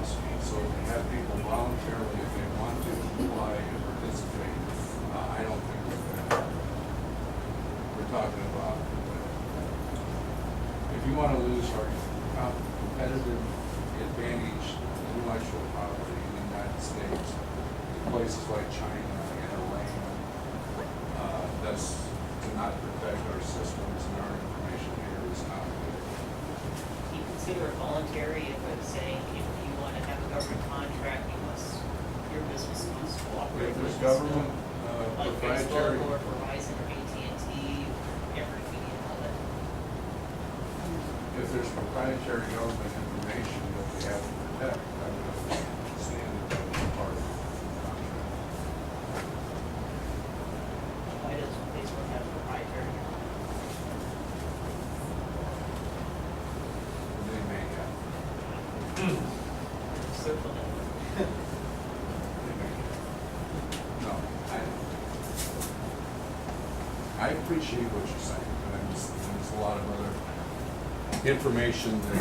philosophy. So to have people voluntarily, if they want to apply and participate, I don't think that we're talking about. If you want to lose our competitive advantage in intellectual property in the United States, in places like China and Iran, that's to not protect our systems and our information here is not good. You consider it voluntary if it's saying if you want to have a government contract, your business must cooperate If with there's this government like proprietary, Facebook or Verizon or AT&T, everything and all that. if there's proprietary government information that we have to protect, I would understand that that would be part of the contract. Why does Facebook have proprietary? They may have. Social network. They may have. No, I appreciate what you're saying, but there's a lot of other information that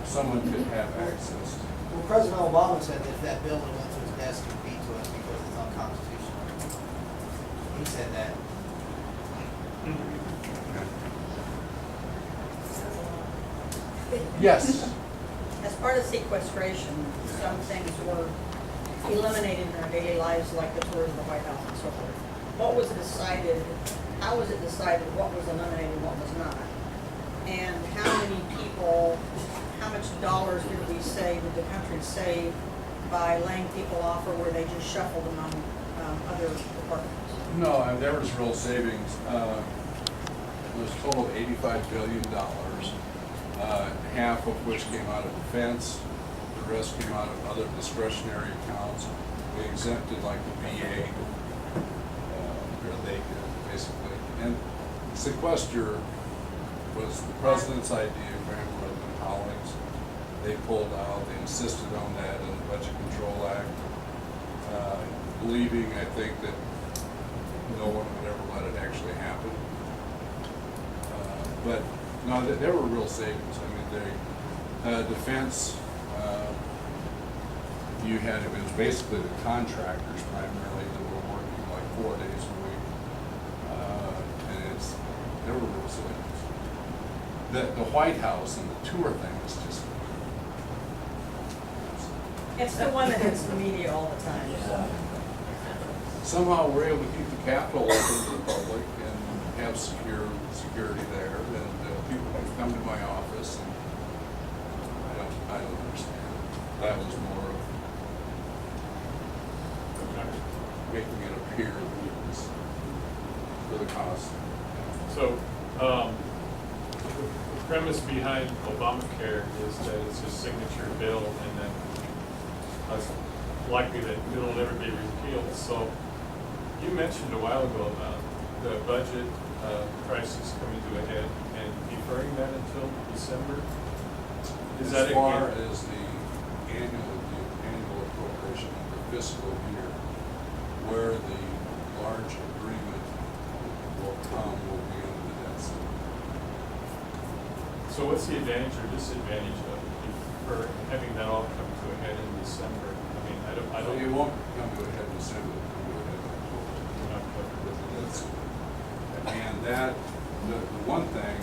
someone could have access to. Well, President Obama said that if that bill would went to his desk, he'd veto it because it's unconstitutional. He said that. Yes. As part of sequestration, some things were eliminated in our daily lives, like the tours of the White House and so forth. What was decided, how was it decided what was eliminated and what was not? And how many people, how much dollars did we save, did the country save by laying people off, or were they just shuffled among other departments? No, there was real savings. It was a total of $85 billion, half of which came out of defense. The rest came out of other discretionary accounts. We exempted like the VA, or they did, basically. And sequester was the president's idea, Graham and colleagues. They pulled out, they insisted on that in the Budget Control Act, believing, I think, that no one would ever let it actually happen. But no, there were real savings. I mean, defense, you had, it was basically the contractors primarily that were working like 4 days a week. And there were real savings. The White House and the tour thing was just. It's the one that hits the media all the time, so. Somehow we're able to keep the Capitol open to the public and have security there, and people can come to my office, and I don't understand. That was more of making it appear that it was for the cost. So, the premise behind Obamacare is that it's a signature bill, and then it's likely that it'll never be repealed. So, you mentioned a while ago about the budget crisis coming to a head and deferring that until December. Is that as far again? as the annual appropriation of the fiscal year, where the large agreement will come will be under the debt ceiling. So what's the advantage or disadvantage of for having that all come to a head in December? I mean, I don't. It won't come to a head in December, it'll come to a head in October. We're not covered with the debt ceiling. And that, the one thing,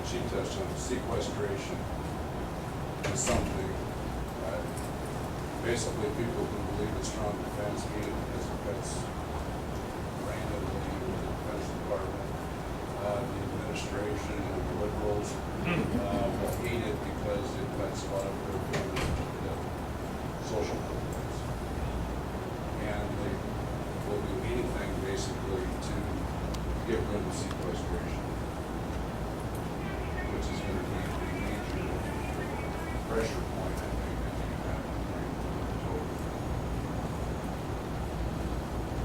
she touched on, sequestration is something, basically people who believe in strong defense hate it because it cuts randomly with the Defense Department. The administration and the liberals will hate it because it cuts a lot of their social programs. And they will do anything basically to get rid of sequestration, which is going to be a major pressure point, I think, in the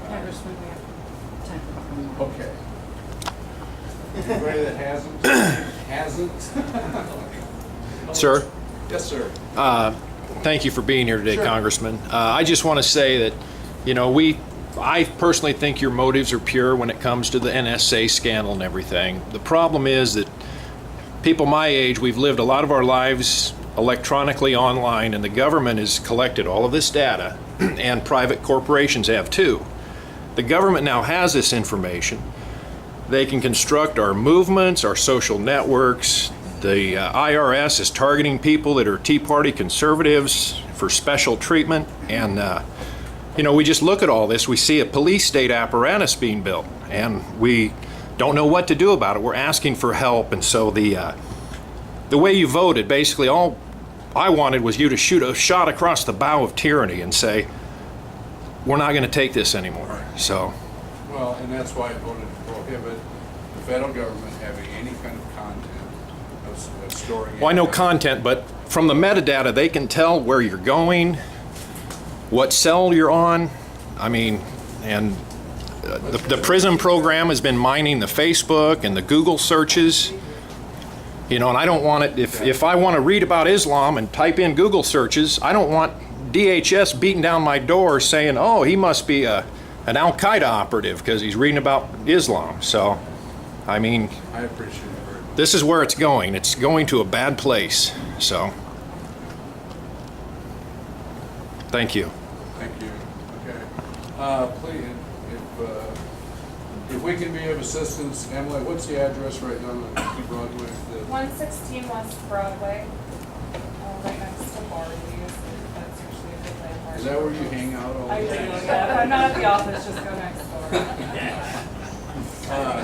Congressman, we have time for a couple more. Okay. Anybody that hasn't? Sir, Yes, sir. thank you for being here today, Sure. Congressman. I just want to say that, you know, I personally think your motives are pure when it comes to the NSA scandal and everything. The problem is that people my age, we've lived a lot of our lives electronically online, and the government has collected all of this data, and private corporations have too. The government now has this information. They can construct our movements, our social networks. The IRS is targeting people that are Tea Party conservatives for special treatment. And, we just look at all this. We see a police state apparatus being built, and we don't know what to do about it. We're asking for help. And so the way you voted, basically all I wanted was you to shoot a shot across the bow of tyranny and say, we're not going to take this anymore. So. Well, and that's why I voted to prohibit the federal government having any kind of content of storing. Well, I know content, but from the metadata, they can tell where you're going, what cell you're on. I mean, and the PRISM program has been mining the Facebook and the Google searches. And I don't want it, if I want to read about Islam and type in Google searches, I don't want DHS beating down my door saying, oh, he must be an Al-Qaeda operative because he's reading about Islam. So, I mean, I appreciate it very much. this is where it's going. It's going to a bad place. So, thank you. Thank you. Okay. Please, if we can be of assistance, Emily, what's the address right now on Broadway? 116 West Broadway, right next to Barley's. That's usually a good landmark. Is that where you hang out all the I do, time? yeah. If I'm not at the office, just go next door.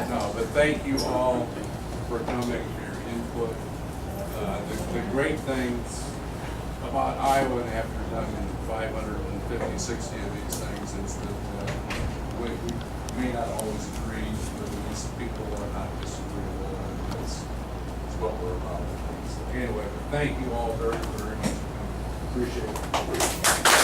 No, but thank you all for coming, for your input. The great things about Iowa, and after done 550, 60 of these things, is that we may not always agree, but at least people are not disagreeable, and that's what we're about. So anyway, but thank you all very, very much. Appreciate it.